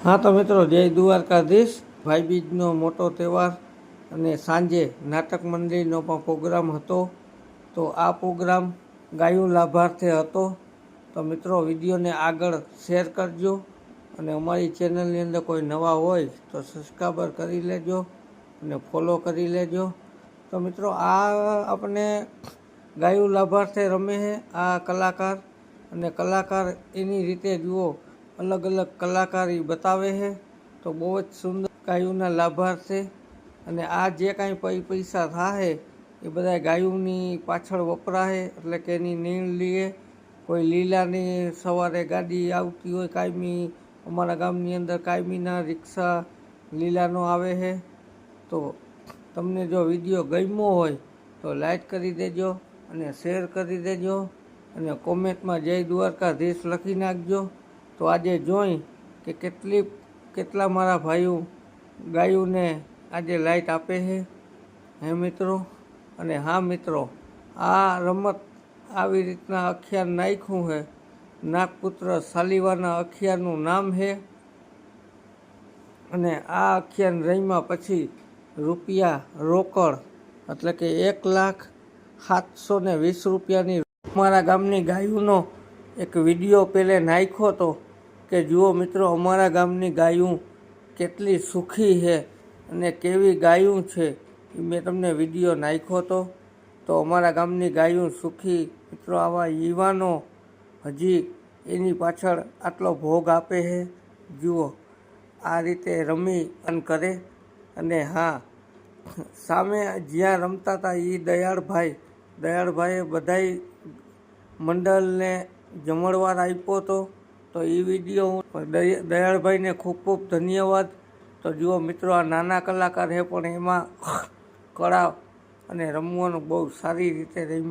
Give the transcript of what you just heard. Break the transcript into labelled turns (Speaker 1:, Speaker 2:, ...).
Speaker 1: हाँ तो मित्रों जय द्वारकाधीश। भाई बीजनो मोटो तहेवार अने सांजे नाटक मंडळीनो पण प्रोग्राम हतो। तो आ प्रोग्राम गायों लाभार्थे हतो। तो मित्रों विडियो ने आगळ शेर करजो अने अमारी चेनलनी अंदर कोई नवा होय तो सब्सक्राइबर करी लेजो अने फॉलो करी लेजो। तो मित्रों आ अपने गायों लाभार्थे रमे है आ कलाकार अने कलाकार एनी रीते जुओ अलग अलग कलाकारी बतावे है। तो बहुत सुंदर गायों लाभार्थे अने आ जे कांई पैसा थाहे ए बधा गायोंनी पाछळ वपराहे एटले के एनी नीण लीए। कोई लीलानी सवारे गाड़ी आवती होय कायमी अमारा गामनी अंदर कायमीना रिक्शा लीलानो आवे है। तो तमने जो विडियो गम्यो होय तो लाइक करी देजो अने शेर करी देजो अने कॉमेंट में जय द्वारकाधीश लखी नाखजो। तो आजे जोई के केटला मारा भाईओ गायों ने आजे लाइट आपे है मित्रों। अने हाँ मित्रों आ रमत आवी रीतना अखियान नाख्युं है। नागपुत्र सालीवाना अखियाननुं नाम है अने आ अखियान रहीमा पछी रुपया रोकड़ एटले के 1,0720 रुपयानी अमारा गामनी गायोंनो एक विडियो पहले नाख्यो तो कि जुओ मित्रों अमारा गामनी गायों केटली सुखी है अने केवी गायों छे मैं तमने विडियो नाख्यो तो अमारा गामनी गायों सुखी मित्रों आवा युवानो हजी एनी पाछळ आटलो भोग आपे है। जुओ आ रीते रमी अन करे अने हाँ सामे ज्यां रमता था ई दयाळभाई बधाई मंडल ने जमणवार आप्यो तो ई विडियो दयाळभाई ने खूब खूब धन्यवाद। तो जुओ मित्रों आ नाना कलाकार है पण एमां कला अने रमवानुं बहु सारी रीते रम्या।